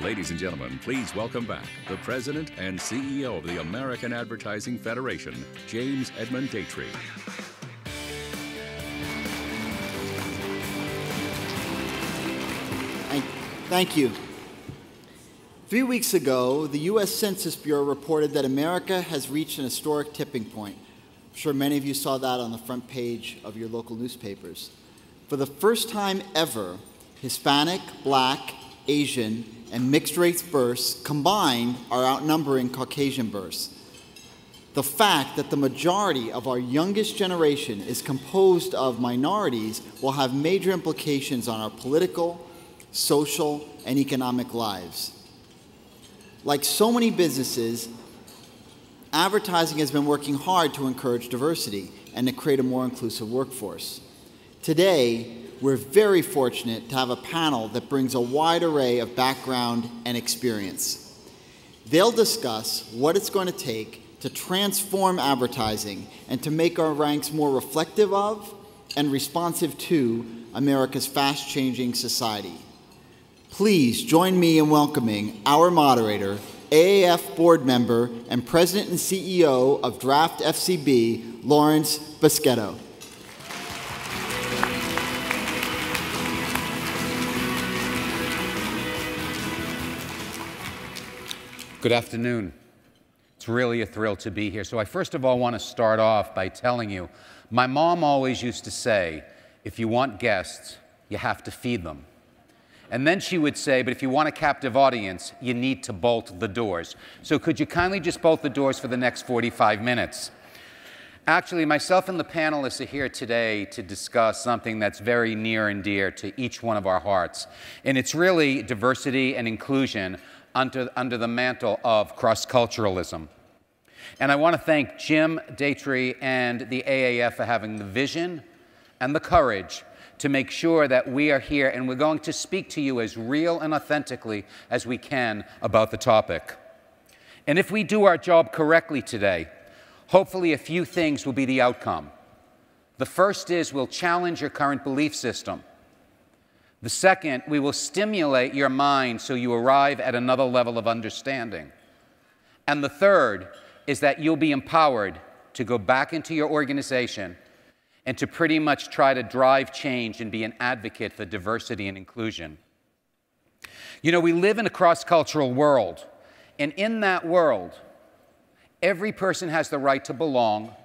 Ladies and gentlemen, please welcome back the President and CEO of the American Advertising Federation, James Edmund Datre. Thank you. 3 weeks ago, the U.S. Census Bureau reported that America has reached an historic tipping point. I'm sure many of you saw that on the front page of your local newspapers. For the first time ever, Hispanic, Black, Asian, and mixed-race births combined are outnumbering Caucasian births. The fact that the majority of our youngest generation is composed of minorities will have major implications on our political, social, and economic lives. Like so many businesses, advertising has been working hard to encourage diversity and to create a more inclusive workforce. Today, we're very fortunate to have a panel that brings a wide array of background and experience. They'll discuss what it's going to take to transform advertising and to make our ranks more reflective of and responsive to America's fast-changing society. Please join me in welcoming our moderator, AAF board member and president and CEO of Draftfcb, Laurence Boschetto. Good afternoon. It's really a thrill to be here. So I first of all want to start off by telling you, my mom always used to say, if you want guests, you have to feed them. And then she would say, but if you want a captive audience, you need to bolt the doors. So could you kindly just bolt the doors for the next 45 minutes? Actually, myself and the panelists are here today to discuss something that's very near and dear to each one of our hearts. And it's really diversity and inclusion under the mantle of cross-culturalism. And I want to thank Jim Datre and the AAF for having the vision and the courage to make sure that we are here and we're going to speak to you as real and authentically as we can about the topic. And if we do our job correctly today, hopefully a few things will be the outcome. The first is we'll challenge your current belief system. The second, we will stimulate your mind so you arrive at another level of understanding. And the third is that you'll be empowered to go back into your organization and to pretty much try to drive change and be an advocate for diversity and inclusion. You know, we live in a cross-cultural world, and in that world, every person has the right to belong,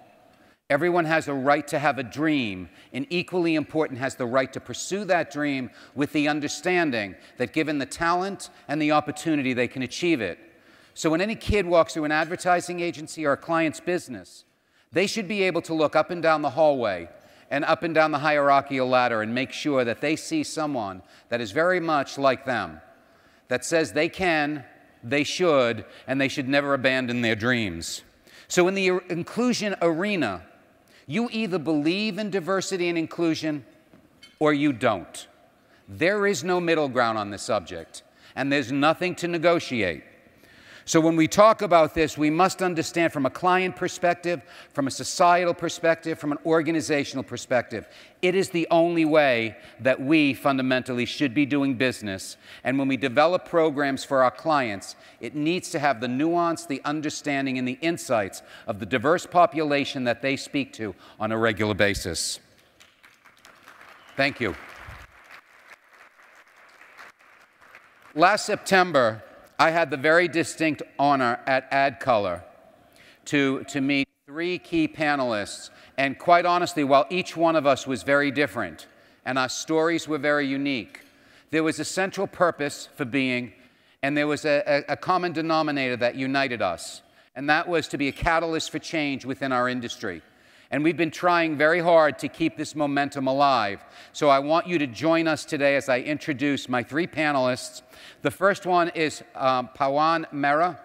everyone has a right to have a dream, and equally important, has the right to pursue that dream with the understanding that given the talent and the opportunity, they can achieve it. So when any kid walks through an advertising agency or a client's business, they should be able to look up and down the hallway and up and down the hierarchical ladder and make sure that they see someone that is very much like them, that says they can, they should, and they should never abandon their dreams. So in the inclusion arena, you either believe in diversity and inclusion or you don't. There is no middle ground on this subject, and there's nothing to negotiate. So when we talk about this, we must understand from a client perspective, from a societal perspective, from an organizational perspective, it is the only way that we fundamentally should be doing business. And when we develop programs for our clients, it needs to have the nuance, the understanding, and the insights of the diverse population that they speak to on a regular basis. Thank you. Last September, I had the very distinct honor at AdColor to meet 3 key panelists. And quite honestly, while each one of us was very different and our stories were very unique, there was a central purpose for being, and there was a common denominator that united us. And that was to be a catalyst for change within our industry. And we've been trying very hard to keep this momentum alive. So I want you to join us today as I introduce my 3 panelists. The first one is Pawan Mehra.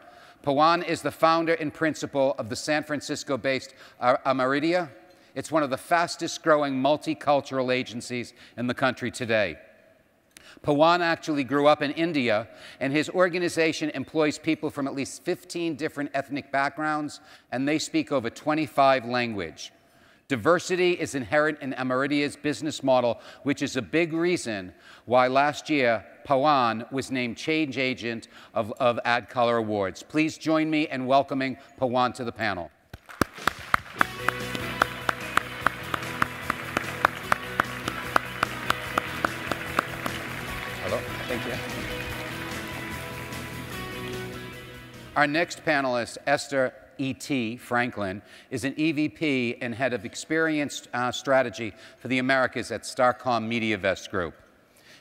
Pawan is the founder and principal of the San Francisco-based Ameredia. It's one of the fastest-growing multicultural agencies in the country today. Pawan actually grew up in India, and his organization employs people from at least 15 different ethnic backgrounds, and they speak over 25 languages. Diversity is inherent in Ameredia's business model, which is a big reason why last year Pawan was named Change Agent of AdColor Awards. Please join me in welcoming Pawan to the panel. Hello. Thank you. Our next panelist, Esther E Franklin, is an EVP and head of Experience Strategy for the Americas at Starcom MediaVest Group.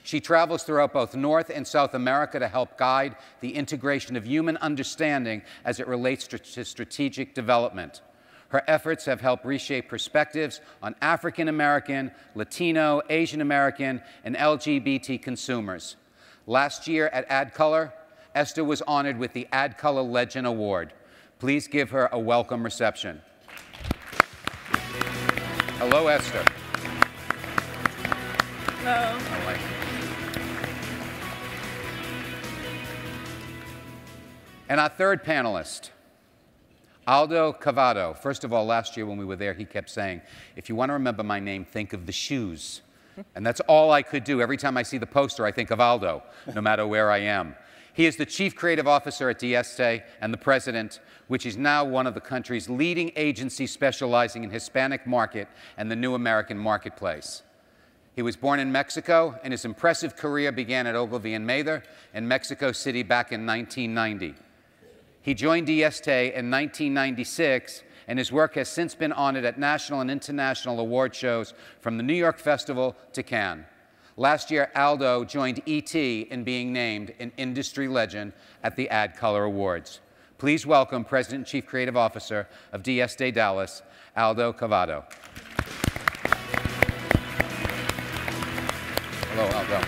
She travels throughout both North and South America to help guide the integration of human understanding as it relates to strategic development. Her efforts have helped reshape perspectives on African American, Latino, Asian American, and LGBT consumers. Last year at AdColor, Esther was honored with the AdColor Legend Award. Please give her a welcome reception. Hello, Esther. Hello. All right. And our third panelist, Aldo Kobato. First of all, last year when we were there, he kept saying, if you want to remember my name, think of the shoes. And that's all I could do. Every time I see the poster, I think of Aldo, no matter where I am. He is the Chief Creative Officer at Dieste and the President, which is now one of the country's leading agencies specializing in Hispanic market and the new American marketplace. He was born in Mexico, and his impressive career began at Ogilvy and Mather in Mexico City back in 1990. He joined Dieste in 1996, and his work has since been honored at national and international award shows from the New York Festival to Cannes. Last year, Aldo joined ET in being named an industry legend at the AdColor Awards. Please welcome President and Chief Creative Officer of Dieste-Dallas, Aldo Kobato. Hello, Aldo.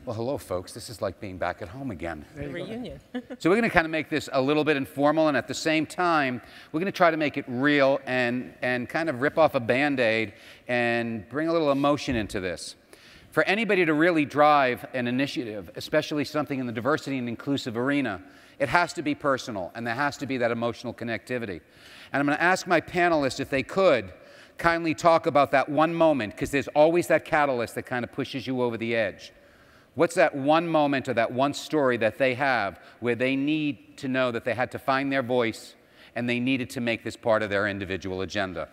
Well, hello, folks. This is like being back at home again. Reunion. So we're going to kind of make this a little bit informal, and at the same time, we're going to try to make it real and kind of rip off a Band-Aid and bring a little emotion into this. For anybody to really drive an initiative, especially something in the diversity and inclusive arena, it has to be personal, and there has to be that emotional connectivity. And I'm going to ask my panelists if they could kindly talk about that one moment, because there's always that catalyst that kind of pushes you over the edge. What's that one moment or that one story that they have where they need to know that they had to find their voice and they needed to make this part of their individual agenda?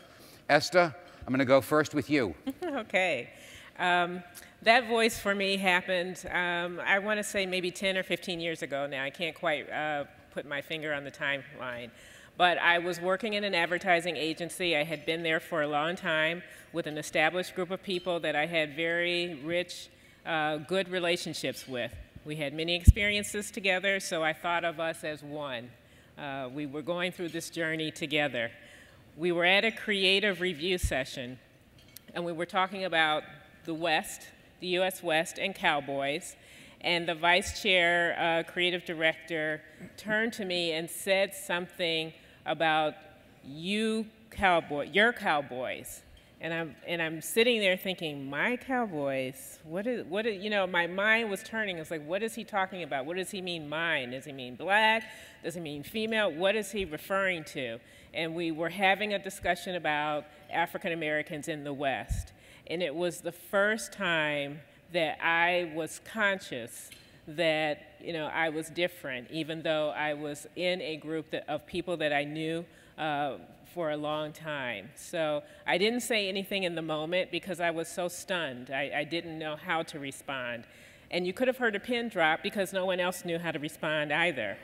Esther, I'm going to go first with you. Okay. That voice for me happened, I want to say maybe 10 or 15 years ago now. I can't quite put my finger on the timeline. But I was working in an advertising agency. I had been there for a long time with an established group of people that I had very rich, good relationships with. We had many experiences together, so I thought of us as one. We were going through this journey together. We were at a creative review session, and we were talking about the West, the U.S. West, and cowboys. And the vice chair, creative director, turned to me and said something about your cowboys. And I'm sitting there thinking, my cowboys, you know, my mind was turning. It's like, what is he talking about? What does he mean mine? Does he mean black? Does he mean female? What is he referring to? And we were having a discussion about African Americans in the West. And it was the first time that I was conscious that, you know, I was different, even though I was in a group of people that I knew for a long time. So I didn't say anything in the moment because I was so stunned. I didn't know how to respond. And you could have heard a pin drop because no one else knew how to respond either.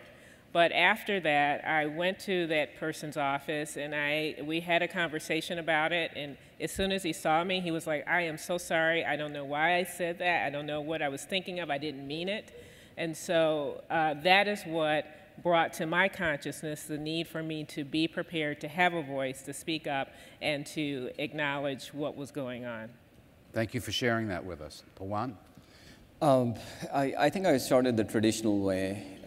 But after that, I went to that person's office and we had a conversation about it. And as soon as he saw me, he was like, I am so sorry. I don't know why I said that. I don't know what I was thinking of. I didn't mean it. And so that is what brought to my consciousness the need for me to be prepared to have a voice, to speak up, and to acknowledge what was going on. Thank you for sharing that with us. Pawan? I think I started the traditional way.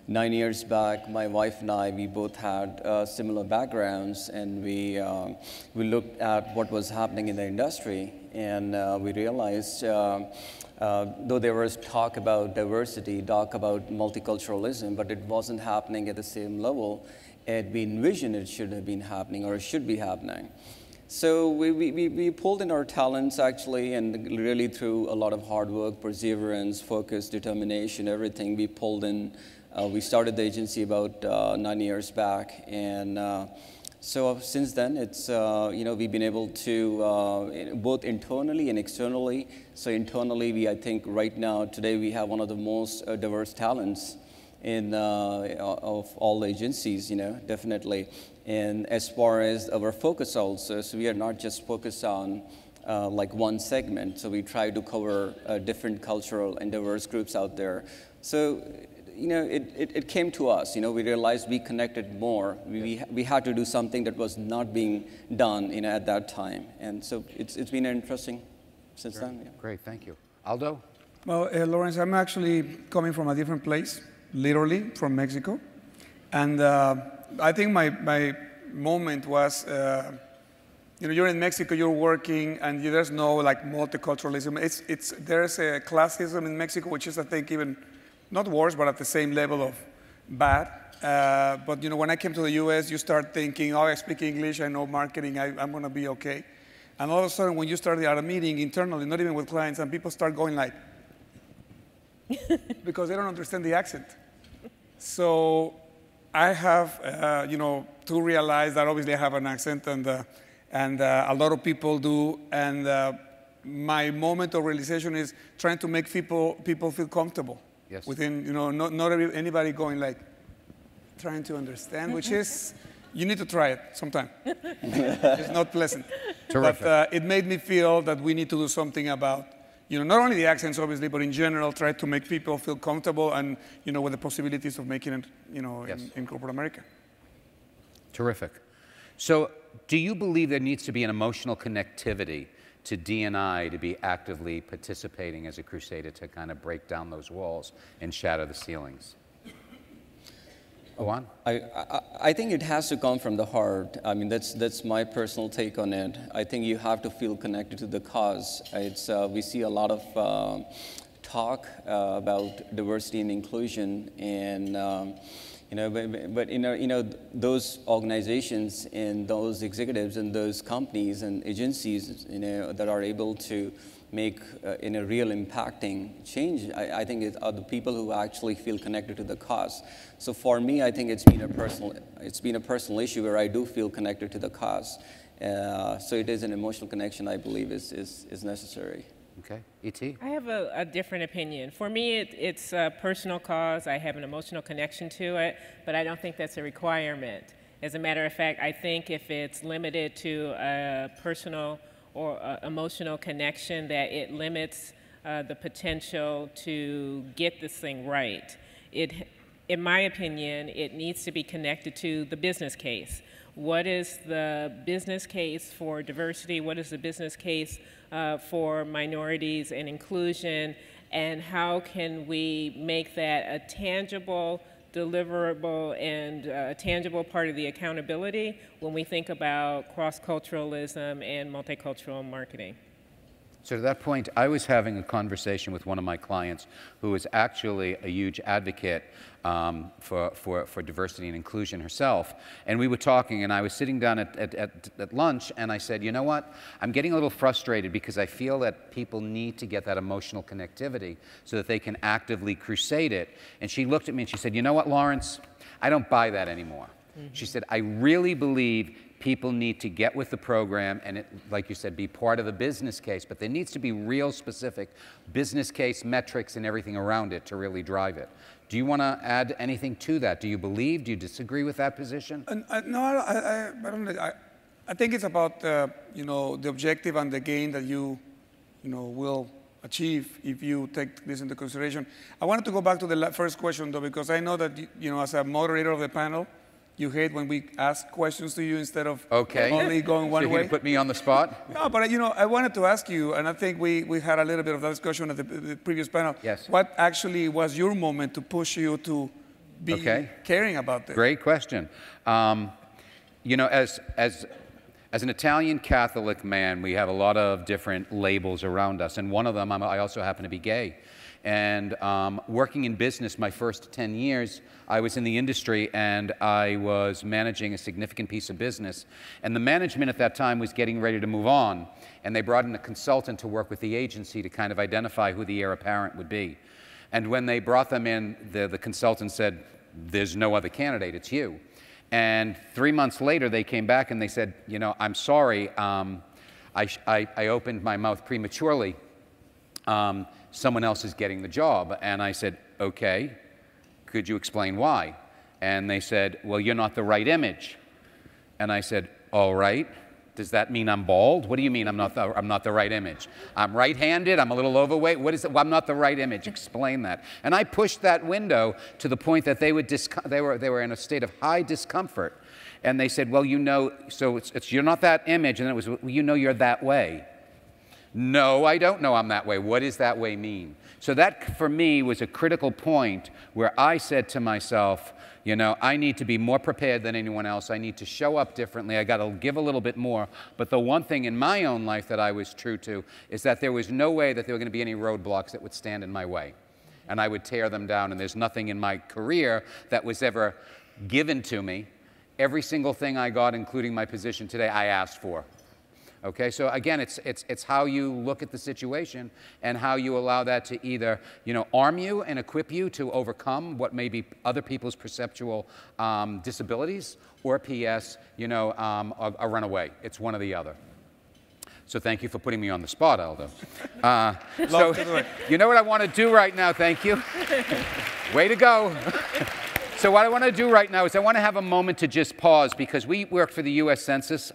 9 years back, my wife and I, we both had similar backgrounds, and we looked at what was happening in the industry, and we realized, though there was talk about diversity, talk about multiculturalism, but it wasn't happening at the same level as we envisioned it should have been happening, or it should be happening. So we pulled in our talents, actually, and really through a lot of hard work, perseverance, focus, determination, everything, we pulled in. We started the agency about 9 years back, and so since then, it's, we've been able to, both internally and externally. So internally, I think right now, today, we have one of the most diverse talents of all the agencies, definitely. And as far as our focus also, so we are not just focused on like one segment, so we try to cover different cultural and diverse groups out there. So, it came to us, we realized we connected more. We had to do something that was not being done, at that time. And so it's been interesting since then. Yeah. Great, thank you. Aldo? Well, Laurence, I'm actually coming from a different place, literally from Mexico. And I think my moment was, you're in Mexico, you're working, and there's no like multiculturalism. There's a classism in Mexico, which is, I think, even not worse, but at the same level of bad. But when I came to the US, you start thinking, oh, I speak English, I know marketing, I'm going to be okay. And all of a sudden, when you start at a meeting internally, not even with clients, and people start going like, because they don't understand the accent. So I have, to realize that obviously I have an accent, and a lot of people do. And my moment of realization is trying to make people feel comfortable. Yes. Within, not anybody going like, trying to understand, which is, you need to try it sometime. It's not pleasant. Terrific. But it made me feel that we need to do something about, not only the accents, obviously, but in general, try to make people feel comfortable and, with the possibilities of making it, Yes. in corporate America. Terrific. So do you believe there needs to be an emotional connectivity to D&I to be actively participating as a crusader to kind of break down those walls and shatter the ceilings? Pawan? I think it has to come from the heart. I mean, that's my personal take on it. I think you have to feel connected to the cause. We see a lot of talk about diversity and inclusion, and those organizations and those executives and those companies and agencies, that are able to make in a real impacting change, I think are the people who actually feel connected to the cause. So for me, I think it's been a personal issue where I do feel connected to the cause. So it is an emotional connection, I believe, is necessary. Okay. E.T.? I have a different opinion. For me, it's a personal cause. I have an emotional connection to it, but I don't think that's a requirement. As a matter of fact, I think if it's limited to a personal or emotional connection, that it limits the potential to get this thing right. In my opinion, it needs to be connected to the business case. What is the business case for diversity? What is the business case for minorities and inclusion? And how can we make that a tangible, deliverable, and a tangible part of the accountability when we think about cross-culturalism and multicultural marketing? So to that point, I was having a conversation with one of my clients who is actually a huge advocate for diversity and inclusion herself. And we were talking, and I was sitting down at lunch, and I said, you know what? I'm getting a little frustrated because I feel that people need to get that emotional connectivity so that they can actively crusade it. And she looked at me and she said, you know what, Laurence? I don't buy that anymore. Mm-hmm. She said, I really believe people need to get with the program and, like you said, be part of the business case, but there needs to be real specific business case metrics and everything around it to really drive it. Do you want to add anything to that? Do you believe? Do you disagree with that position? No, I don't. I think it's about the objective and the gain that you will achieve if you take this into consideration. I wanted to go back to the first question though, because I know that as a moderator of the panel, you hate when we ask questions to you instead of only going one way. So you're going to put me on the spot? No, but I wanted to ask you, and I think we had a little bit of that discussion at the previous panel. Yes. What actually was your moment to push you to be caring about this? Great question. You know, as an Italian Catholic man, we have a lot of different labels around us, and one of them, I also happen to be gay. And working in business, my first 10 years, I was in the industry and I was managing a significant piece of business. And the management at that time was getting ready to move on. And they brought in a consultant to work with the agency to kind of identify who the heir apparent would be. And when they brought them in, the consultant said, "There's no other candidate, it's you." And 3 months later, they came back and they said, "You know, I'm sorry, I opened my mouth prematurely. Someone else is getting the job." And I said, "Okay, could you explain why?" And they said, "Well, you're not the right image." And I said, "All right, does that mean I'm bald? What do you mean I'm not the right image? I'm right-handed, I'm a little overweight, what is it? Well, I'm not the right image, explain that." And I pushed that window to the point that they were in a state of high discomfort. And they said, "Well, you know, so it's you're not that image," and then it was, "Well, you know you're that way." "No, I don't know I'm that way. What does that way mean?" So that, for me, was a critical point where I said to myself, you know, I need to be more prepared than anyone else. I need to show up differently. I got to give a little bit more. But the one thing in my own life that I was true to is that there was no way that there were going to be any roadblocks that would stand in my way. And I would tear them down. And there's nothing in my career that was ever given to me. Every single thing I got, including my position today, I asked for. Okay, so again, it's how you look at the situation and how you allow that to either, you know, arm you and equip you to overcome what may be other people's perceptual disabilities, or PS, you know, a runaway. It's one or the other. So thank you for putting me on the spot, Aldo. So you know what I want to do right now? Thank you. Way to go. So what I want to do right now is I want to have a moment to just pause, because we worked for the U.S. Census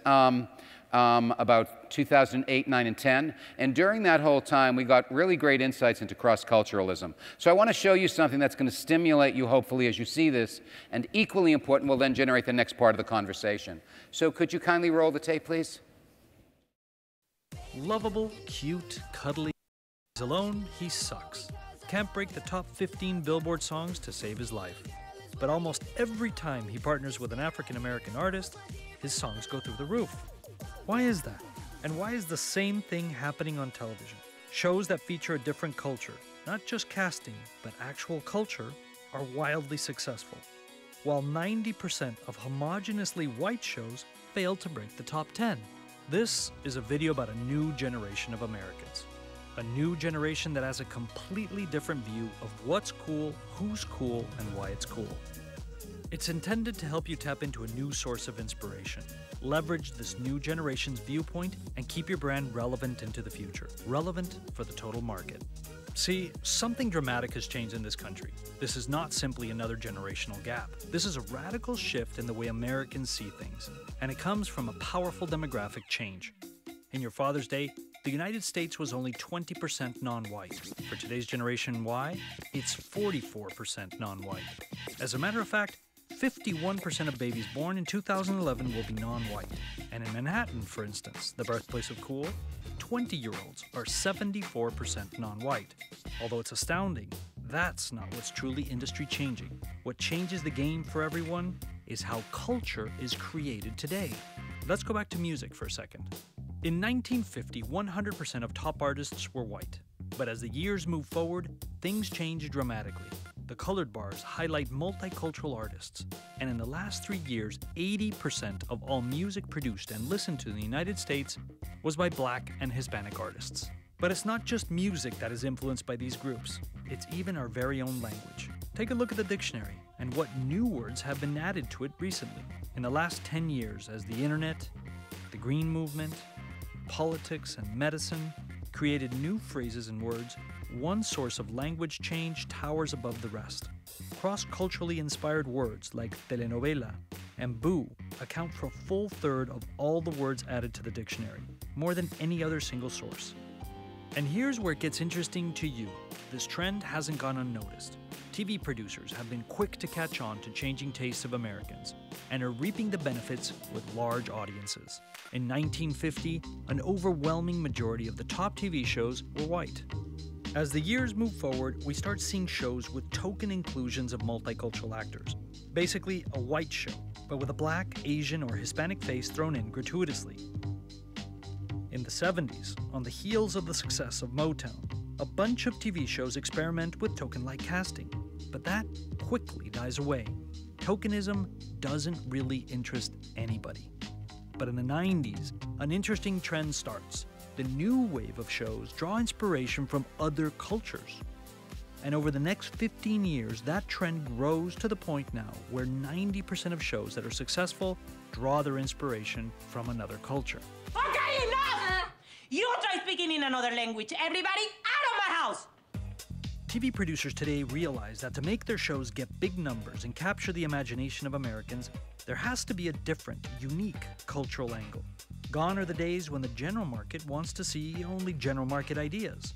about 2008, 9, and 10. And during that whole time, we got really great insights into cross-culturalism. So I want to show you something that's going to stimulate you, hopefully, as you see this, and equally important, will then generate the next part of the conversation. So could you kindly roll the tape, please? Lovable, cute, cuddly. He's alone, he sucks. Can't break the top 15 Billboard songs to save his life. But almost every time he partners with an African-American artist, his songs go through the roof. Why is that? And why is the same thing happening on television? Shows that feature a different culture, not just casting, but actual culture, are wildly successful, while 90% of homogeneously white shows fail to break the top 10. This is a video about a new generation of Americans. A new generation that has a completely different view of what's cool, who's cool, and why it's cool. It's intended to help you tap into a new source of inspiration. Leverage this new generation's viewpoint and keep your brand relevant into the future. Relevant for the total market. See, something dramatic has changed in this country. This is not simply another generational gap. This is a radical shift in the way Americans see things, and it comes from a powerful demographic change. In your father's day, the United States was only 20% non-white. For today's Generation Y, it's 44% non-white. As a matter of fact, 51% of babies born in 2011 will be non-white. And in Manhattan, for instance, the birthplace of cool, 20-year-olds are 74% non-white. Although it's astounding, that's not what's truly industry changing. What changes the game for everyone is how culture is created today. Let's go back to music for a second. In 1950, 100% of top artists were white. But as the years move forward, things change dramatically. The colored bars highlight multicultural artists, and in the last 3 years, 80% of all music produced and listened to in the United States was by Black and Hispanic artists. But it's not just music that is influenced by these groups, it's even our very own language. Take a look at the dictionary and what new words have been added to it recently. In the last 10 years, as the internet, the green movement, politics, and medicine created new phrases and words, one source of language change towers above the rest. Cross-culturally inspired words like telenovela and boo account for a full third of all the words added to the dictionary, more than any other single source. And here's where it gets interesting to you. This trend hasn't gone unnoticed. TV producers have been quick to catch on to changing tastes of Americans and are reaping the benefits with large audiences. In 1950, an overwhelming majority of the top TV shows were white. As the years move forward, we start seeing shows with token inclusions of multicultural actors. Basically, a white show, but with a black, Asian, or Hispanic face thrown in gratuitously. In the 70s, on the heels of the success of Motown, a bunch of TV shows experiment with token-like casting, but that quickly dies away. Tokenism doesn't really interest anybody. But in the 90s, an interesting trend starts. The new wave of shows draw inspiration from other cultures. And over the next 15 years, that trend grows to the point now where 90% of shows that are successful draw their inspiration from another culture. Okay, enough! You try speaking in another language. Everybody out of my house! TV producers today realize that to make their shows get big numbers and capture the imagination of Americans, there has to be a different, unique cultural angle. Gone are the days when the general market wants to see only general market ideas.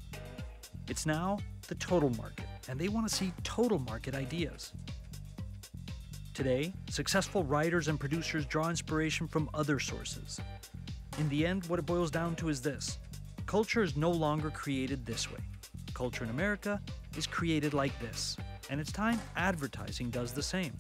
It's now the total market, and they want to see total market ideas. Today, successful writers and producers draw inspiration from other sources. In the end, what it boils down to is this: culture is no longer created this way. Culture in America is created like this, and it's time advertising does the same.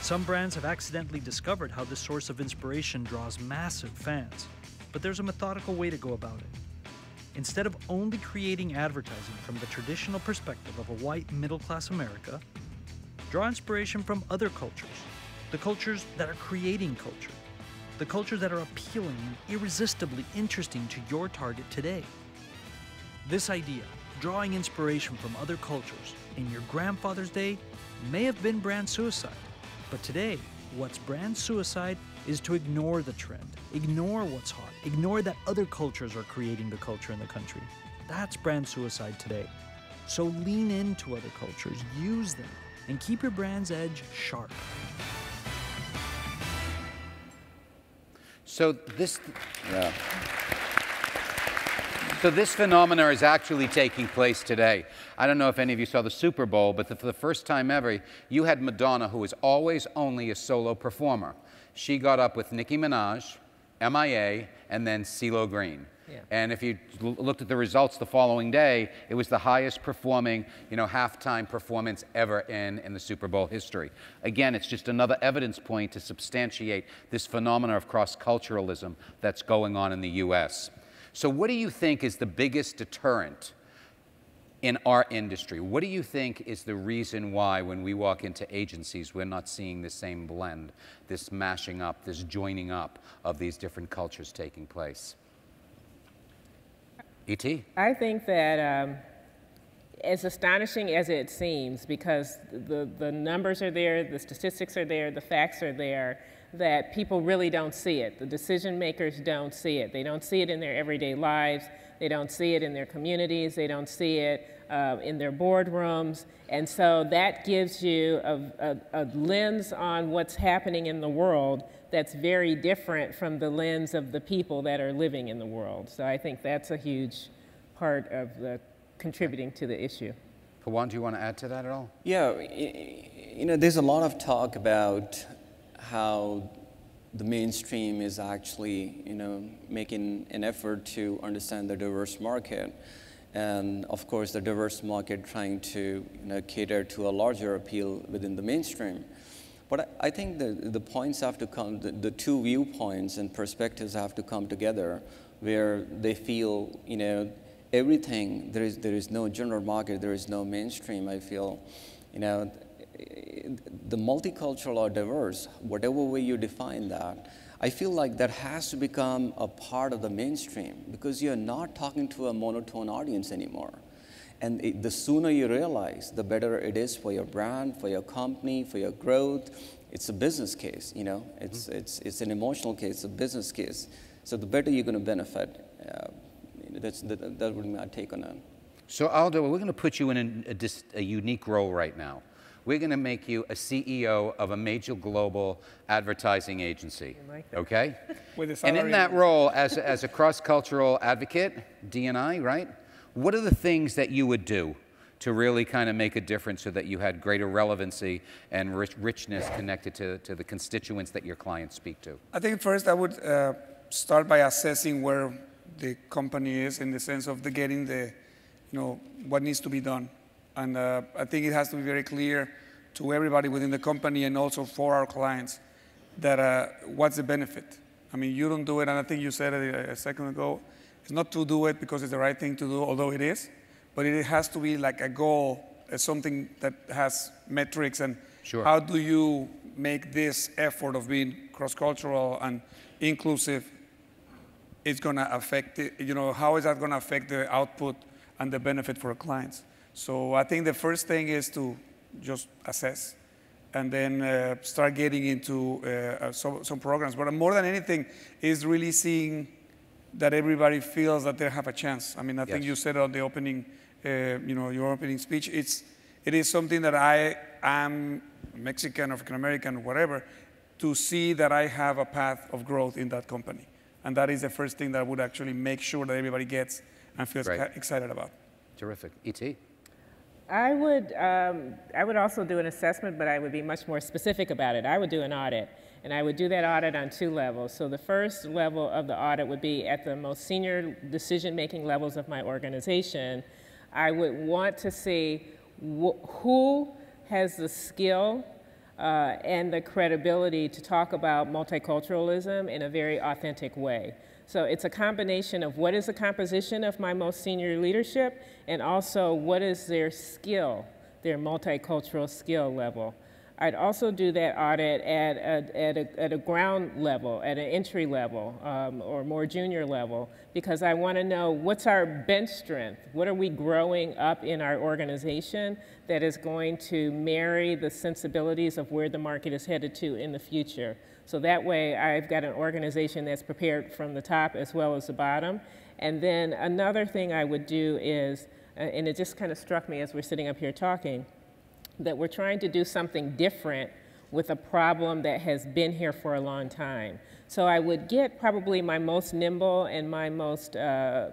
Some brands have accidentally discovered how this source of inspiration draws massive fans, but there's a methodical way to go about it. Instead of only creating advertising from the traditional perspective of a white middle-class America, draw inspiration from other cultures, the cultures that are creating culture, the cultures that are appealing and irresistibly interesting to your target today. This idea, drawing inspiration from other cultures, in your grandfather's day may have been brand suicide. But today, what's brand suicide is to ignore the trend, ignore what's hot, ignore that other cultures are creating the culture in the country. That's brand suicide today. So lean into other cultures, use them, and keep your brand's edge sharp. So this phenomenon is actually taking place today. I don't know if any of you saw the Super Bowl, but for the first time ever, you had Madonna, who was always only a solo performer. She got up with Nicki Minaj, MIA, and then CeeLo Green. Yeah. And if you looked at the results the following day, it was the highest performing, halftime performance ever in the Super Bowl history. Again, it's just another evidence point to substantiate this phenomenon of cross-culturalism that's going on in the US. So what do you think is the biggest deterrent in our industry? What do you think is the reason why when we walk into agencies we're not seeing the same blend, this mashing up, this joining up of these different cultures taking place? E.T.? I think that as astonishing as it seems, because the numbers are there, the statistics are there, the facts are there, that people really don't see it. The decision makers don't see it. They don't see it in their everyday lives. They don't see it in their communities. They don't see it in their boardrooms. And so that gives you a lens on what's happening in the world that's very different from the lens of the people that are living in the world. So I think that's a huge part of the contributing to the issue. Pawan, do you want to add to that at all? Yeah, there's a lot of talk about how the mainstream is actually, making an effort to understand the diverse market. And of course, the diverse market trying to cater to a larger appeal within the mainstream. But I think the points have to come, the two viewpoints and perspectives have to come together where they feel, everything, there is no general market, there is no mainstream, I feel. The multicultural or diverse, whatever way you define that, I feel like that has to become a part of the mainstream because you're not talking to a monotone audience anymore. And the sooner you realize, the better it is for your brand, for your company, for your growth. It's a business case, it's an emotional case, a business case. So the better you're going to benefit. That would be my take on that. So Aldo, we're going to put you in a unique role right now. We're going to make you a CEO of a major global advertising agency, okay? And in that role, as a cross-cultural advocate, D&I, right? What are the things that you would do to really kind of make a difference so that you had greater relevancy and richness connected to the constituents that your clients speak to? I think first I would start by assessing where the company is in the sense of the getting the, what needs to be done. And I think it has to be very clear to everybody within the company and also for our clients that what's the benefit. I mean, you don't do it, and I think you said it a second ago, it's not to do it because it's the right thing to do, although it is, but it has to be like a goal, something that has metrics, and sure. How do you make this effort of being cross-cultural and inclusive, it's going to affect it, how is that going to affect the output and the benefit for our clients? So I think the first thing is to just assess and then start getting into some programs. But more than anything is really seeing that everybody feels that they have a chance. I mean, I think you said on the opening, your opening speech, it is something that I am Mexican, African American, whatever, to see that I have a path of growth in that company. And that is the first thing that I would actually make sure that everybody gets and feels excited about. Terrific. E.T.? I would also do an assessment, but I would be much more specific about it. I would do an audit, and I would do that audit on 2 levels. So the first level of the audit would be at the most senior decision-making levels of my organization. I would want to see who has the skill and the credibility to talk about multiculturalism in a very authentic way. So it's a combination of what is the composition of my most senior leadership, and also what is their skill, their multicultural skill level. I'd also do that audit at a ground level, at an entry level, or more junior level, because I want to know what's our bench strength, what are we growing up in our organization that is going to marry the sensibilities of where the market is headed to in the future. So that way I've got an organization that's prepared from the top as well as the bottom. And then another thing I would do is, and it just kind of struck me as we're sitting up here talking, that we're trying to do something different with a problem that has been here for a long time. So I would get probably my most nimble and my most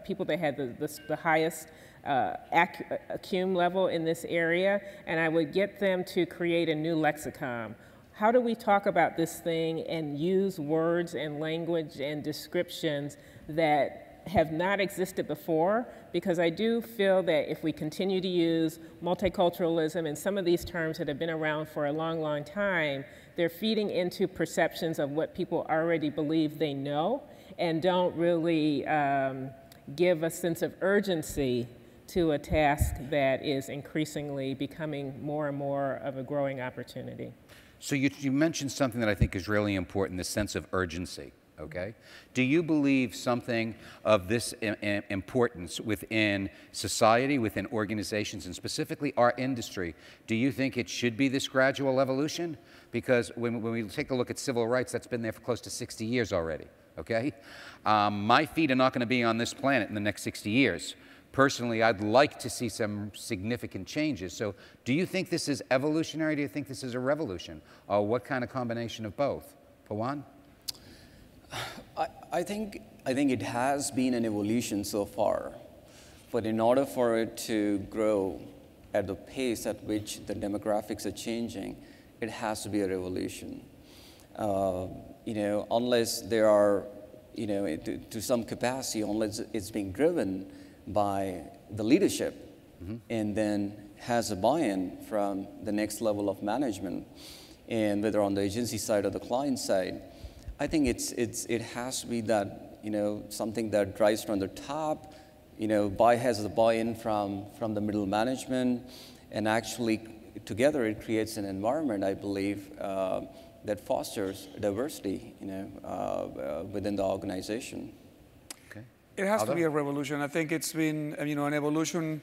people that had the highest acumen level in this area, and I would get them to create a new lexicon. How do we talk about this thing and use words and language and descriptions that have not existed before? Because I do feel that if we continue to use multiculturalism and some of these terms that have been around for a long, long time, they're feeding into perceptions of what people already believe they know and don't really give a sense of urgency to a task that is increasingly becoming more and more of a growing opportunity. So you mentioned something that I think is really important, the sense of urgency, okay? Do you believe something of this importance within society, within organizations, and specifically our industry? Do you think it should be this gradual evolution? Because when we take a look at civil rights, that's been there for close to 60 years already, okay? My feet are not going to be on this planet in the next 60 years. Personally, I'd like to see some significant changes. So do you think this is evolutionary? Do you think this is a revolution? Or what kind of combination of both? Pawan? I think it has been an evolution so far. But in order for it to grow at the pace at which the demographics are changing, it has to be a revolution. Unless there are, to some capacity, unless it's being driven by the leadership, and then has a buy-in from the next level of management, and whether on the agency side or the client side, I think it has to be that something that drives from the top, has the buy-in from the middle management, and actually together it creates an environment, I believe, that fosters diversity, within the organization. It has to be a revolution. I think it's been, an evolution,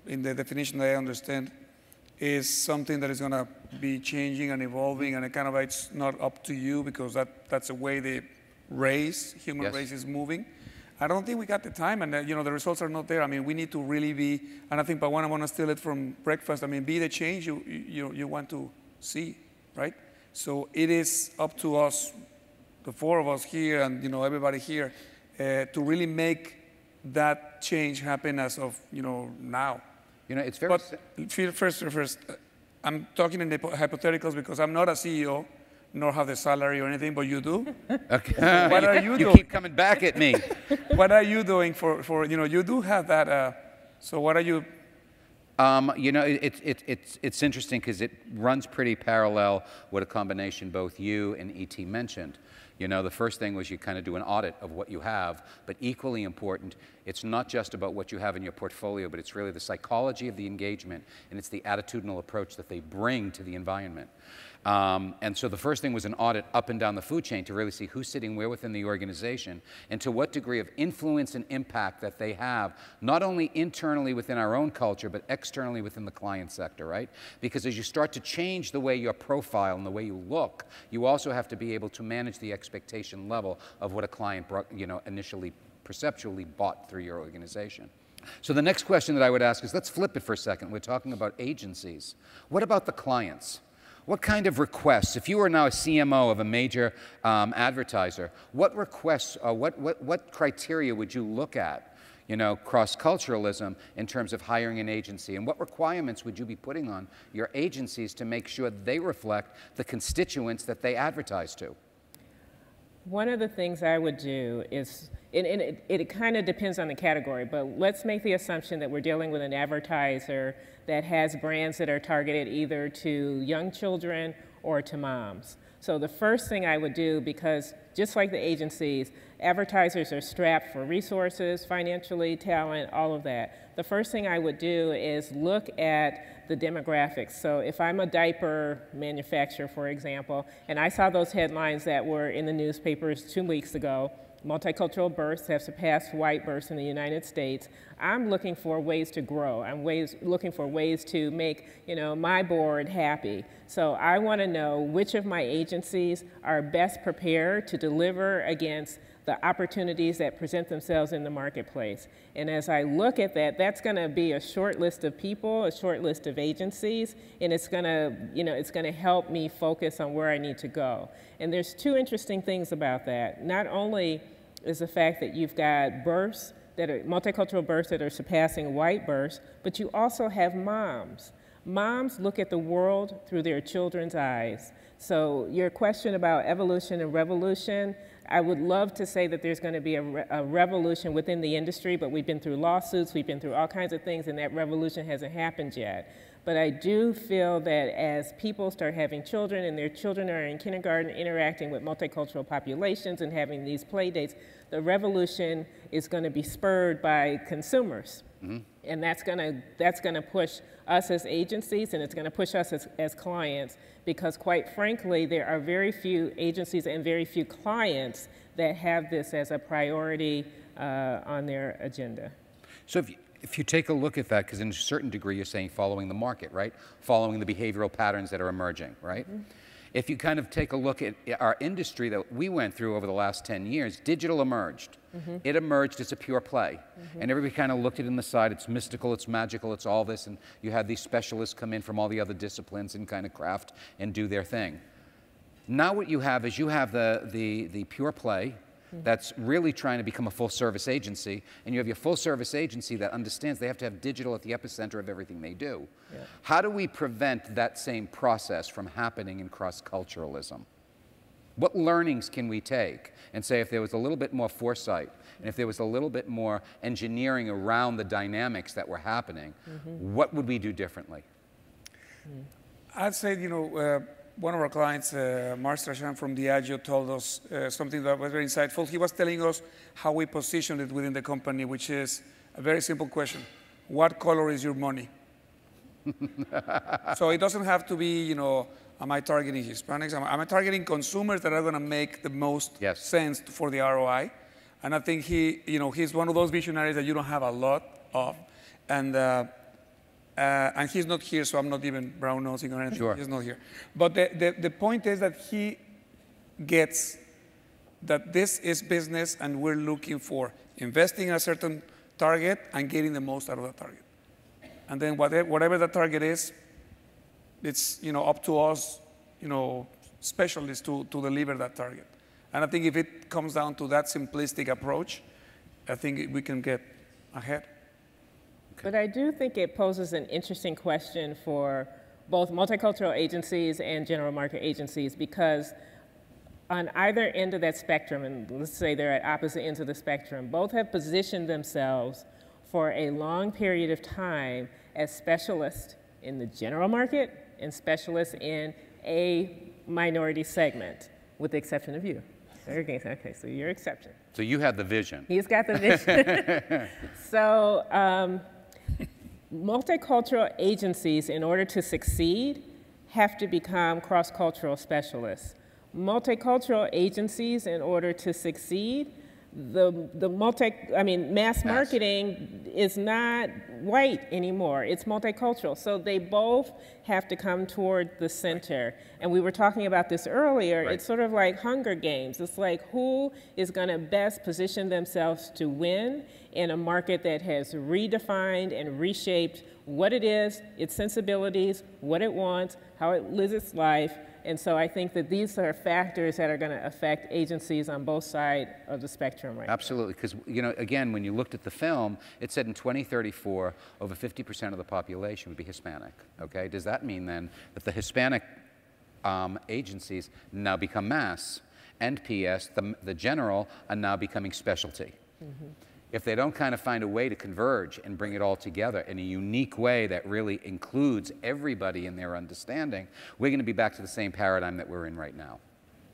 in the definition that I understand, is something that is going to be changing and evolving, and it's not up to you, because that's the way the human race is moving. I don't think we got the time, and the results are not there. I mean, we need to really be, and I think Pawan, I want to steal it from breakfast. I mean, be the change you want to see, right? So it is up to us, the 4 of us here, and everybody here, to really make that change happen as of now. It's very. But first, I'm talking in hypotheticals because I'm not a CEO, nor have the salary or anything, but you do. Okay. What are you You doing? keep coming back at me. What are you doing for you do have that, so what are you? You know, it's interesting because it runs pretty parallel with a combination both you and E.T. mentioned. You know, the first thing was you kind of do an audit of what you have, but equally important, it's not just about what you have in your portfolio, but it's really the psychology of the engagement, and it's the attitudinal approach that they bring to the environment. And so the first thing was an audit up and down the food chain to really see who's sitting where within the organization and to what degree of influence and impact that they have, not only internally within our own culture, but externally within the client sector, right? Because as you start to change the way your profile and the way you look, you also have to be able to manage the expectation level of what a client, initially perceptually bought through your organization. So the next question that I would ask is, let's flip it for a second. We're talking about agencies. What about the clients? What kind of requests, if you were now a CMO of a major advertiser, what requests, what criteria would you look at, cross-culturalism in terms of hiring an agency? And what requirements would you be putting on your agencies to make sure they reflect the constituents that they advertise to? One of the things I would do is, and it kind of depends on the category, but let's make the assumption that we're dealing with an advertiser that has brands that are targeted either to young children or to moms. So the first thing I would do, because just like the agencies, advertisers are strapped for resources, financially, talent, all of that. The first thing I would do is look at the demographics. So if I'm a diaper manufacturer, for example, and I saw those headlines that were in the newspapers 2 weeks ago, multicultural births have surpassed white births in the United States. I'm looking for ways to grow. I'm looking for ways to make, my board happy. So I want to know which of my agencies are best prepared to deliver against the opportunities that present themselves in the marketplace. And as I look at that, that's going to be a short list of people, a short list of agencies, and it's going to, it's going to help me focus on where I need to go. And there's two interesting things about that. Not only is the fact that you've got births that are multicultural births that are surpassing white births, but you also have moms. Moms look at the world through their children's eyes. So your question about evolution and revolution, I would love to say that there's going to be a revolution within the industry, but we've been through lawsuits, we've been through all kinds of things, and that revolution hasn't happened yet. But I do feel that as people start having children and their children are in kindergarten interacting with multicultural populations and having these play dates, the revolution is going to be spurred by consumers. Mm-hmm. And that's going to push us as agencies, and it's going to push us as clients, because quite frankly, there are very few agencies and very few clients that have this as a priority on their agenda. So if you take a look at that, because in a certain degree you're saying following the market, right? Following the behavioral patterns that are emerging, right? Mm-hmm. If you kind of take a look at our industry that we went through over the last 10 years, digital emerged. Mm-hmm. It emerged as a pure play. Mm-hmm. And everybody kind of looked at it in the side, it's mystical, it's magical, it's all this, and you had these specialists come in from all the other disciplines and kind of craft and do their thing. Now what you have is you have the pure play, that's really trying to become a full-service agency, and you have your full-service agency that understands they have to have digital at the epicenter of everything they do. Yeah. How do we prevent that same process from happening in cross-culturalism? What learnings can we take and say if there was a little bit more foresight and if there was a little bit more engineering around the dynamics that were happening, what would we do differently? I'd say, one of our clients, Mark Strachan from Diageo, told us something that was very insightful. He was telling us how we positioned it within the company, which is a very simple question. What color is your money? So it doesn't have to be, am I targeting Hispanics? Am I targeting consumers that are going to make the most sense for the ROI? And I think he's one of those visionaries that you don't have a lot of. And he's not here, so I'm not even brown-nosing or anything. Sure. He's not here. But the point is that he gets that this is business, and we're looking for investing in a certain target and getting the most out of that target. And then whatever the target is, it's up to us, specialists to deliver that target. And I think if it comes down to that simplistic approach, I think we can get ahead. But I do think it poses an interesting question for both multicultural agencies and general market agencies, because on either end of that spectrum, and let's say they're at opposite ends of the spectrum, both have positioned themselves for a long period of time as specialists in the general market and specialists in a minority segment, with the exception of you. Okay, so you're exception. So you had the vision. He's got the vision. So multicultural agencies, in order to succeed, have to become cross-cultural specialists. Multicultural agencies, in order to succeed, mass marketing is not white anymore. It's multicultural. So they both have to come toward the center. And we were talking about this earlier. Right. It's sort of like Hunger Games. It's like, who is going to best position themselves to win in a market that has redefined and reshaped what it is, its sensibilities, what it wants, how it lives its life. And so I think that these are factors that are going to affect agencies on both sides of the spectrum right now. Absolutely, because, you know, again, when you looked at the film, it said in 2034, over 50% of the population would be Hispanic, okay? Does that mean then that the Hispanic agencies now become mass, and PS, the general, are now becoming specialty? Mm-hmm. If they don't kind of find a way to converge and bring it all together in a unique way that really includes everybody in their understanding, we're going to be back to the same paradigm that we're in right now,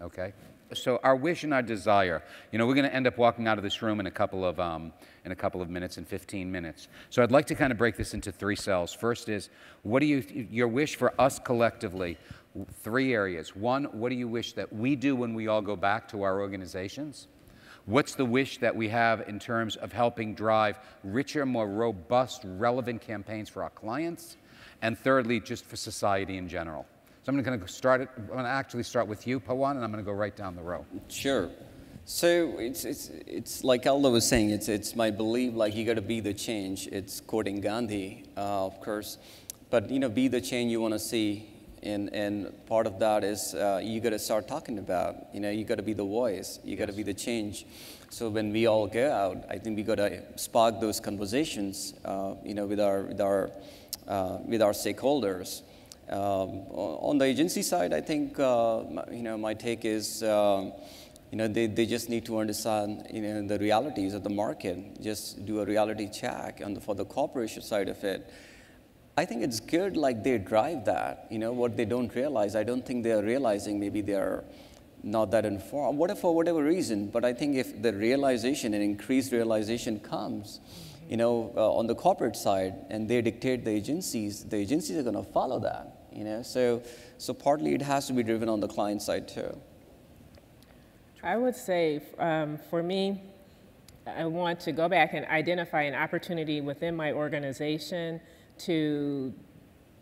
okay? So our wish and our desire, you know, we're going to end up walking out of this room in a couple of minutes, in 15 minutes. So I'd like to kind of break this into three cells. First is, what do your wish for us collectively? Three areas. One, what do you wish that we do when we all go back to our organizations? What's the wish that we have in terms of helping drive richer, more robust, relevant campaigns for our clients? And thirdly, just for society in general. So I'm going to actually start with you, Pawan, and I'm going to go right down the row. Sure. So it's like Aldo was saying, it's my belief, like, you got to be the change. It's quoting Gandhi, of course, but, you know, be the change you want to see. And part of that is you got to start talking about, you know, you got to be the voice, you got to be the change. So when we all go out, I think we got to spark those conversations, you know, with our stakeholders. On the agency side, I think, you know, my take is, you know, they just need to understand, you know, the realities of the market. Just do a reality check for the corporation side of it. I think it's good, like, they drive that, you know, what they don't realize. I don't think they're realizing, maybe they're not that informed, for whatever reason. But I think if the realization and increased realization comes, you know, on the corporate side, and they dictate the agencies are going to follow that, you know. So partly it has to be driven on the client side too. I would say, for me, I want to go back and identify an opportunity within my organization to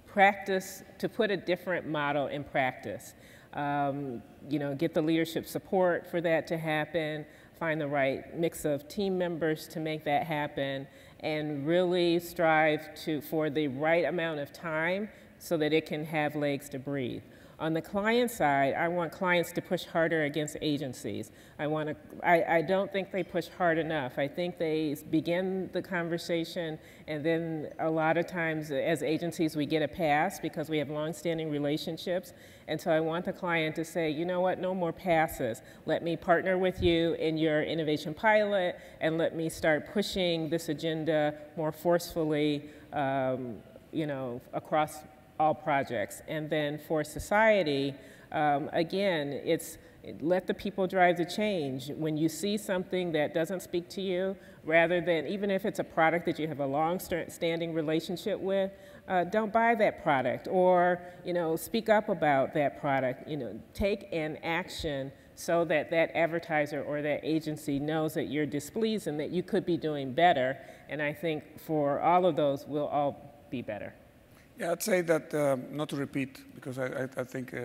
practice, to put a different model in practice. You know, get the leadership support for that to happen, find the right mix of team members to make that happen, and really strive for the right amount of time so that it can have legs to breathe. On the client side, I want clients to push harder against agencies. I don't think they push hard enough. I think they begin the conversation, and then a lot of times as agencies we get a pass because we have long-standing relationships. And so I want the client to say, you know what, no more passes. Let me partner with you in your innovation pilot, and let me start pushing this agenda more forcefully, you know, across all projects. And then for society, again, it's let the people drive the change. When you see something that doesn't speak to you, rather than, even if it's a product that you have a long-standing relationship with, don't buy that product, or, you know, speak up about that product. You know, take an action so that that advertiser or that agency knows that you're displeased and that you could be doing better. And I think for all of those, we'll all be better. Yeah, I'd say that, not to repeat, because I think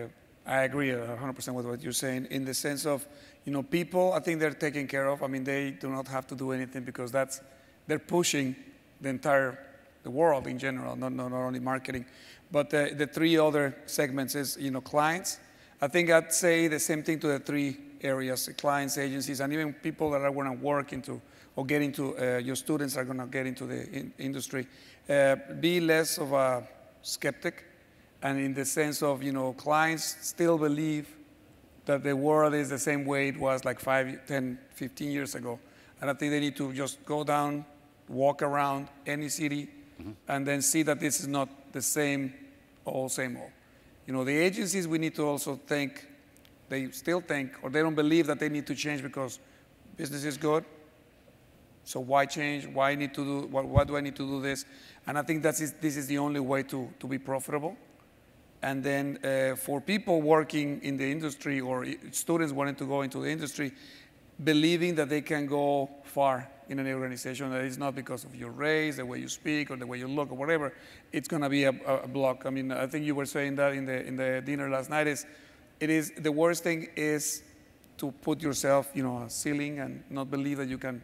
I agree 100% with what you're saying, in the sense of, you know, people, I think they're taken care of. I mean, they do not have to do anything, because they're pushing the world in general, not only marketing. But the three other segments is, you know, clients. I think I'd say the same thing to the three areas, clients, agencies, and even people that are going to work into or get into, your students are going to get into the industry. Be less of a skeptic, and in the sense of, clients still believe that the world is the same way it was like 5, 10, 15 years ago. And I think they need to just go down, walk around any city, and then see that this is not the same old. The agencies, we need to also think, they still think, or they don't believe that they need to change because business is good. So why change? Why need to do, what do I need to do this? And I think this is the only way to be profitable. And then for people working in the industry or students wanting to go into the industry, believing that they can go far in an organization, that it's not because of your race, the way you speak, or the way you look, or whatever, it's going to be a block. I mean, I think you were saying that in the dinner last night, the worst thing is to put yourself, a ceiling and not believe that you can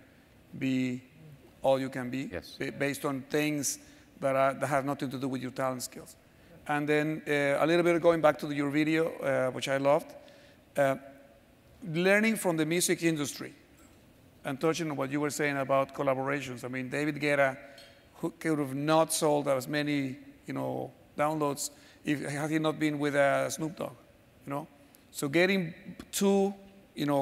be all you can be, yes, based on things that have nothing to do with your talent skills. And then a little bit going back to your video, which I loved, learning from the music industry and touching on what you were saying about collaborations. I mean, David Guetta, who could have not sold as many, downloads had he not been with Snoop Dogg, So getting two,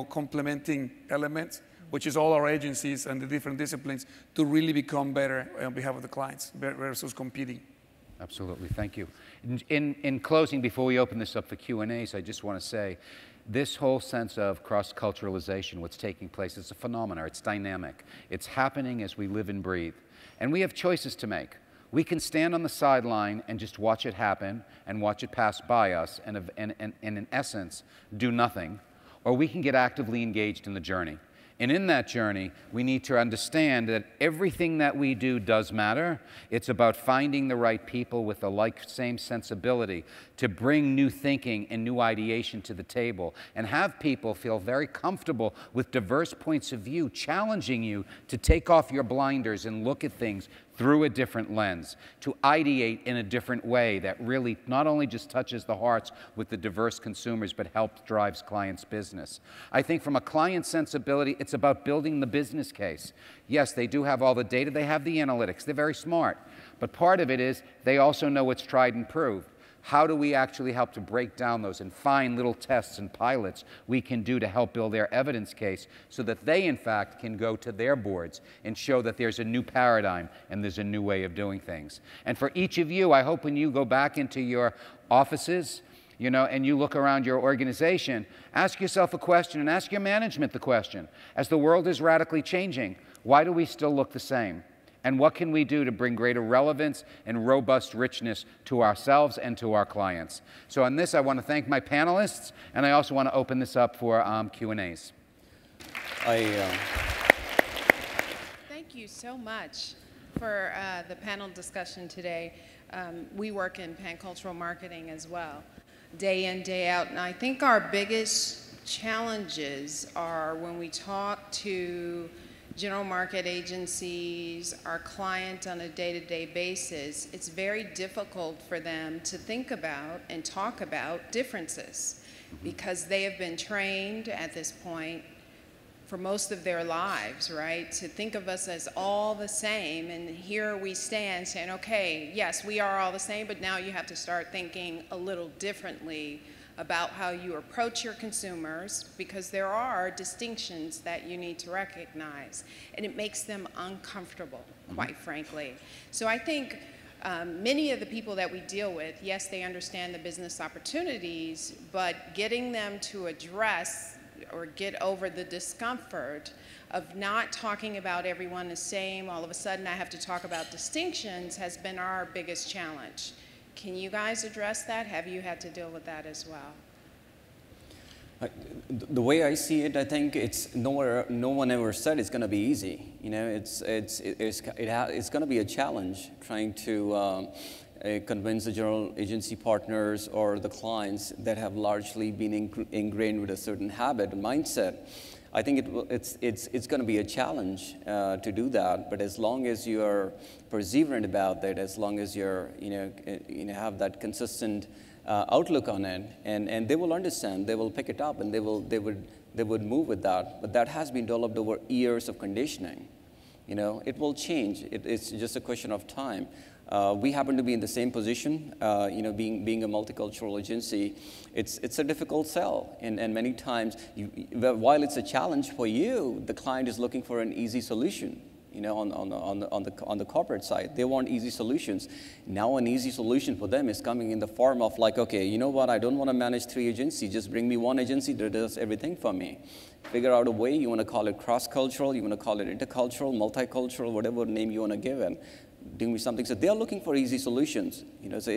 complementing elements, which is all our agencies and the different disciplines, to really become better on behalf of the clients versus competing. Absolutely, thank you. In closing, before we open this up for Q&As, I just want to say, this whole sense of cross-culturalization, what's taking place, it's a phenomenon, it's dynamic. It's happening as we live and breathe. And we have choices to make. We can stand on the sideline and just watch it happen and watch it pass by us and in essence, do nothing. Or we can get actively engaged in the journey. And in that journey, we need to understand that everything that we do does matter. It's about finding the right people with the same sensibility to bring new thinking and new ideation to the table and have people feel very comfortable with diverse points of view, challenging you to take off your blinders and look at things through a different lens, to ideate in a different way that really not only just touches the hearts with the diverse consumers, but helps drives clients' business. I think from a client sensibility, it's about building the business case. Yes, they do have all the data, they have the analytics, they're very smart, but part of it is they also know what's tried and proved. How do we actually help to break down those and find little tests and pilots we can do to help build their evidence case so that they, in fact, can go to their boards and show that there's a new paradigm and there's a new way of doing things. And for each of you, I hope when you go back into your offices, and you look around your organization, ask yourself a question and ask your management the question. As the world is radically changing, why do we still look the same? And what can we do to bring greater relevance and robust richness to ourselves and to our clients? So on this, I want to thank my panelists, and I also want to open this up for Q&As. Thank you so much for the panel discussion today. We work in pancultural marketing as well, day in, day out, and I think our biggest challenges are when we talk to general market agencies, our client on a day-to-day basis, it's very difficult for them to think about and talk about differences because they have been trained at this point for most of their lives, right, to think of us as all the same. And here we stand saying, okay, yes, we are all the same, but now you have to start thinking a little differently about how you approach your consumers, because there are distinctions that you need to recognize, and it makes them uncomfortable, quite frankly. So I think many of the people that we deal with, yes, they understand the business opportunities, but getting them to address or get over the discomfort of not talking about everyone the same, all of a sudden I have to talk about distinctions, has been our biggest challenge. Can you guys address that? Have you had to deal with that as well? The way I see it, I think it's no one ever said it's going to be easy. It's going to be a challenge trying to convince the general agency partners or the clients that have largely been ingrained with a certain habit and mindset. I think it's going to be a challenge to do that, but as long as you're perseverant about that, as long as you're have that consistent outlook on it, and they will understand, they will pick it up, and they would move with that. But that has been developed over years of conditioning. You know, it will change. It's just a question of time. We happen to be in the same position, you know, being a multicultural agency. It's a difficult sell, and many times, while it's a challenge for you, the client is looking for an easy solution. You know, on the corporate side, they want easy solutions. Now, an easy solution for them is coming in the form of like, okay, you know what? I don't want to manage 3 agencies. Just bring me one agency that does everything for me. Figure out a way. You want to call it cross-cultural. You want to call it intercultural, multicultural, whatever name you want to give it. Do me something. So they're looking for easy solutions. You know, so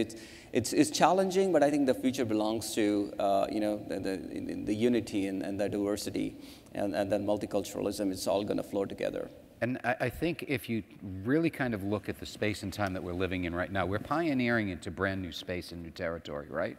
it's challenging, but I think the future belongs to you know, the unity and the diversity and then multiculturalism. It's all going to flow together. And I think if you really kind of look at the space and time that we're living in right now, we're pioneering into brand new space and new territory, right?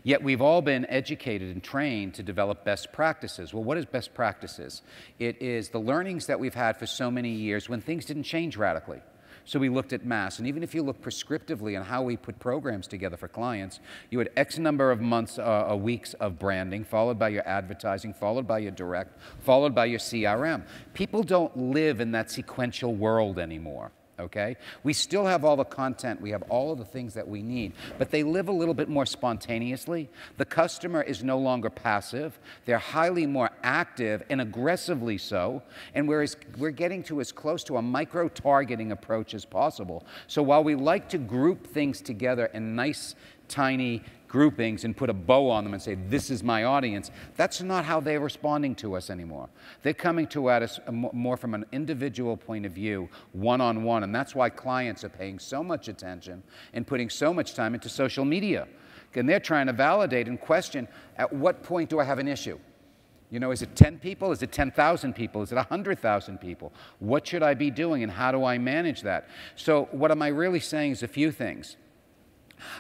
Yet we've all been educated and trained to develop best practices. Well, what is best practices? It is the learnings that we've had for so many years when things didn't change radically. So we looked at mass, and even if you look prescriptively on how we put programs together for clients, you had X number of months, weeks of branding, followed by your advertising, followed by your direct, followed by your CRM. People don't live in that sequential world anymore. Okay? We still have all the content, we have all of the things that we need, but they live a little bit more spontaneously. The customer is no longer passive, they're highly more active and aggressively so, and we're getting to as close to a micro-targeting approach as possible. So while we like to group things together in nice, tiny groupings and put a bow on them and say, this is my audience, that's not how they're responding to us anymore. They're coming to us more from an individual point of view, one-on-one, and that's why clients are paying so much attention and putting so much time into social media. And they're trying to validate and question, at what point do I have an issue? You know, is it 10 people? Is it 10,000 people? Is it 100,000 people? What should I be doing and how do I manage that? So what am I really saying is a few things.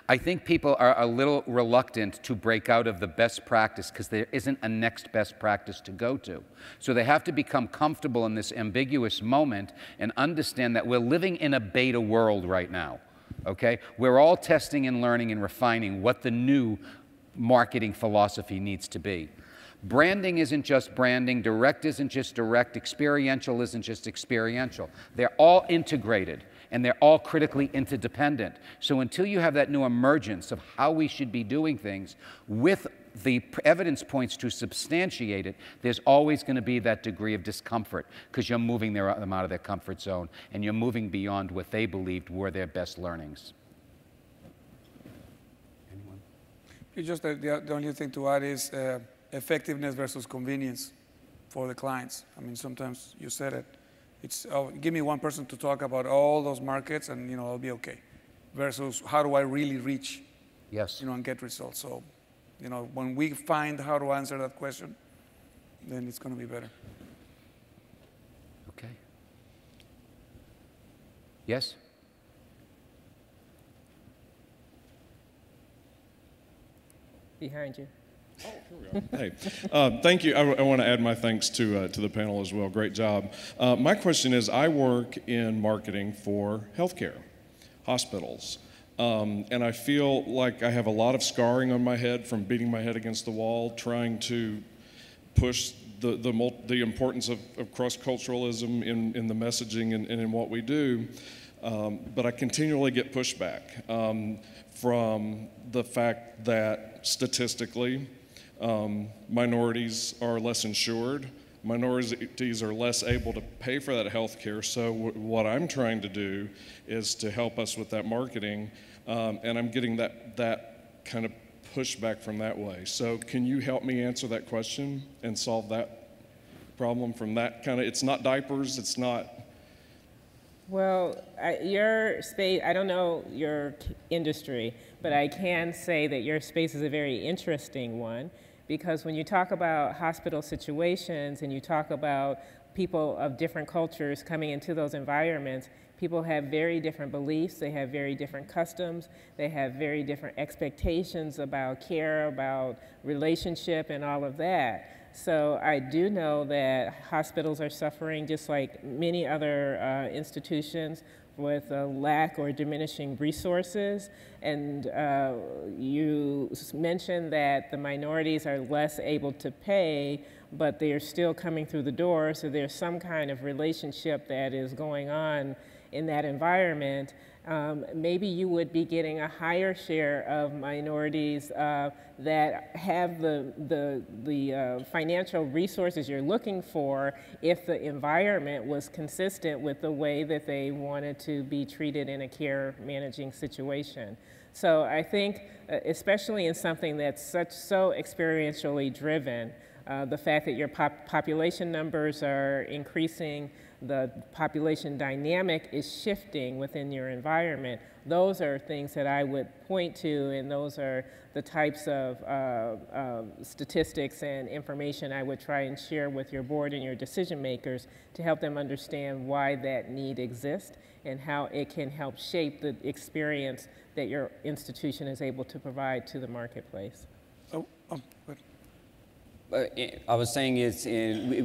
I think people are a little reluctant to break out of the best practice because there isn't a next best practice to go to. So they have to become comfortable in this ambiguous moment and understand that we're living in a beta world right now, okay? We're all testing and learning and refining what the new marketing philosophy needs to be. Branding isn't just branding, direct isn't just direct, experiential isn't just experiential. They're all integrated. And they're all critically interdependent. So until you have that new emergence of how we should be doing things with the evidence points to substantiate it, there's always going to be that degree of discomfort because you're moving them out of their comfort zone and you're moving beyond what they believed were their best learnings. Anyone? Just the only thing to add is effectiveness versus convenience for the clients. I mean, sometimes you said it. It's, oh, give me one person to talk about all those markets and, you know, I'll be okay. Versus how do I really reach, yes, you know, and get results. So, you know, when we find how to answer that question, then it's going to be better. Okay. Yes? Behind you. Oh, here we go. Hey, thank you. I want to add my thanks to the panel as well. Great job. My question is, I work in marketing for healthcare, hospitals, and I feel like I have a lot of scarring on my head from beating my head against the wall, trying to push the importance of cross-culturalism in the messaging and in what we do, but I continually get pushback from the fact that statistically, minorities are less insured, minorities are less able to pay for that health care. So what I'm trying to do is to help us with that marketing, and I'm getting that kind of pushback from that way. So can you help me answer that question and solve that problem from that kind of, it's not diapers, it's not. Well, your space, I don't know your industry, but I can say that your space is a very interesting one, because when you talk about hospital situations and you talk about people of different cultures coming into those environments, people have very different beliefs, they have very different customs, they have very different expectations about care, about relationship and all of that. So I do know that hospitals are suffering, just like many other institutions, with a lack or diminishing resources. And you mentioned that the minorities are less able to pay, but they are still coming through the door, so there's some kind of relationship that is going on in that environment. Maybe you would be getting a higher share of minorities that have the financial resources you're looking for if the environment was consistent with the way that they wanted to be treated in a care managing situation. So I think, especially in something that's so experientially driven, the fact that your population numbers are increasing, the population dynamic is shifting within your environment, those are things that I would point to, and those are the types of statistics and information I would try and share with your board and your decision makers to help them understand why that need exists and how it can help shape the experience that your institution is able to provide to the marketplace. I was saying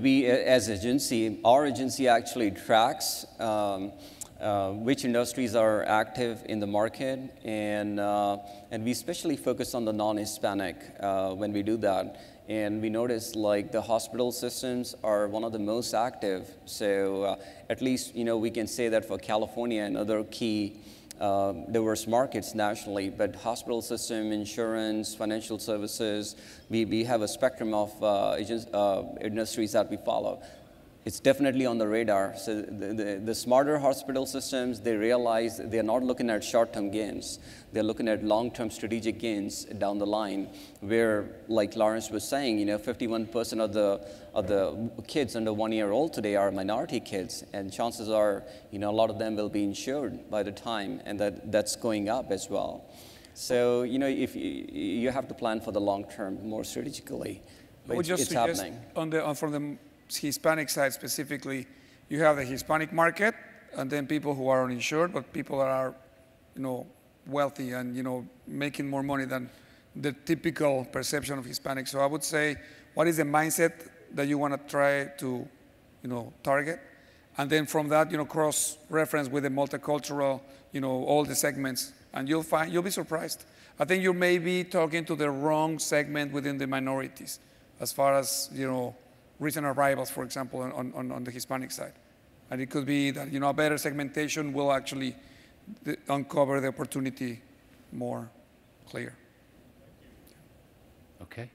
we as agency, our agency actually tracks which industries are active in the market, and we especially focus on the non-Hispanic when we do that. And we notice like the hospital systems are one of the most active. So at least, you know, we can say that for California and other key diverse markets nationally, but hospital system, insurance, financial services, we have a spectrum of industries that we follow. It's definitely on the radar. So the smarter hospital systems, they realize they're not looking at short-term gains. They're looking at long-term strategic gains down the line, where, like Laurence was saying, you know, 51% of the kids under 1 year old today are minority kids, and chances are, you know, a lot of them will be insured by the time, and that's going up as well. So, you know, if you have to plan for the long term more strategically, but it's happening. From the Hispanic side specifically, you have the Hispanic market, and then people who are uninsured, but people that are, you know, wealthy and, you know, making more money than the typical perception of Hispanics. So I would say, what is the mindset that you want to try to, you know, target? And then from that, you know, cross-reference with the multicultural, you know, all the segments, and you'll be surprised. I think you may be talking to the wrong segment within the minorities, as far as, you know, recent arrivals, for example, on the Hispanic side. And it could be that, you know, a better segmentation will actually uncover the opportunity more clear. Okay.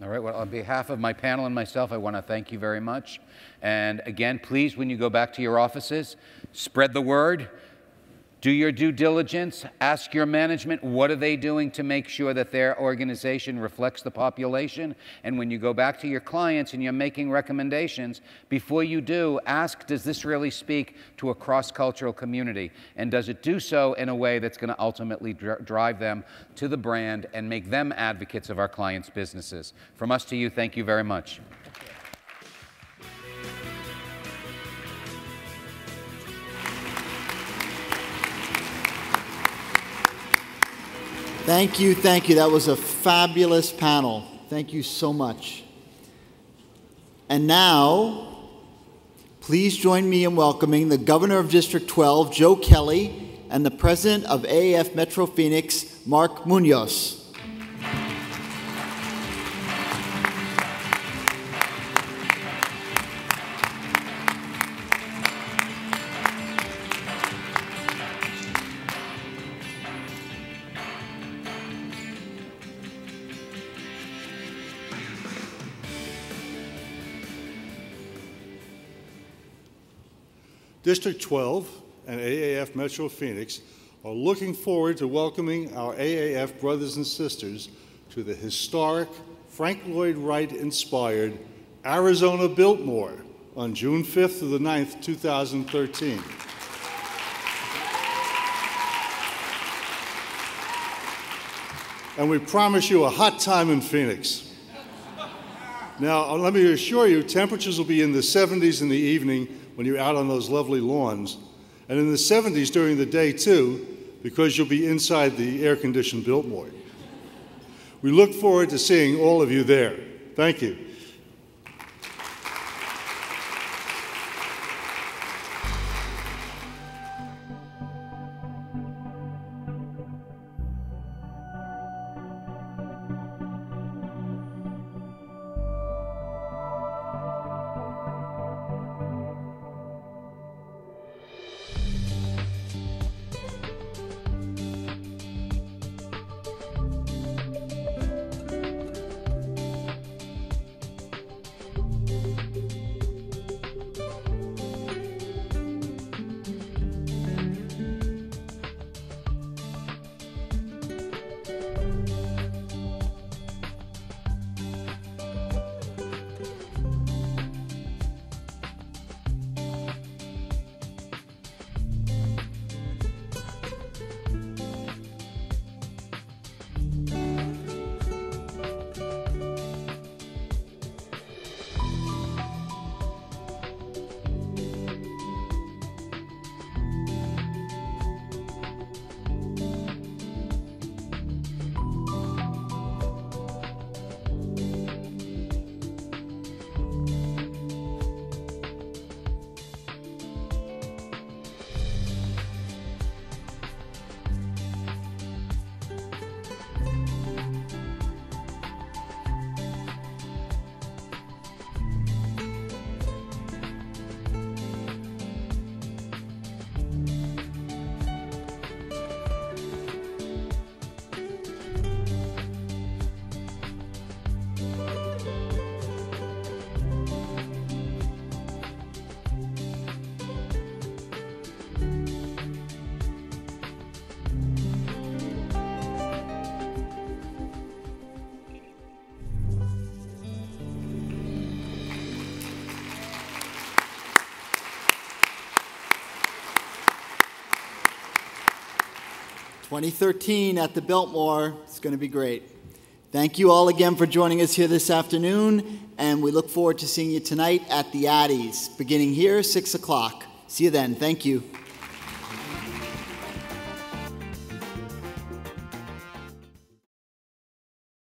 All right, well, on behalf of my panel and myself, I want to thank you very much. And again, please, when you go back to your offices, spread the word. Do your due diligence, ask your management, what are they doing to make sure that their organization reflects the population? And when you go back to your clients and you're making recommendations, before you do, ask, does this really speak to a cross-cultural community? And does it do so in a way that's going to ultimately drive them to the brand and make them advocates of our clients' businesses? From us to you, thank you very much. Thank you, thank you. That was a fabulous panel. Thank you so much. And now, please join me in welcoming the Governor of District 12, Joe Kelly, and the President of AAF Metro Phoenix, Mark Munoz. District 12 and AAF Metro Phoenix are looking forward to welcoming our AAF brothers and sisters to the historic Frank Lloyd Wright-inspired Arizona Biltmore on June 5th to the 9th, 2013. And we promise you a hot time in Phoenix. Now, let me assure you, temperatures will be in the 70s in the evening when you're out on those lovely lawns, and in the 70s during the day too, because you'll be inside the air-conditioned Biltmore. We look forward to seeing all of you there. Thank you. 2013 at the Biltmore. It's going to be great. Thank you all again for joining us here this afternoon, and we look forward to seeing you tonight at the Addies, beginning here, 6 o'clock. See you then. Thank you.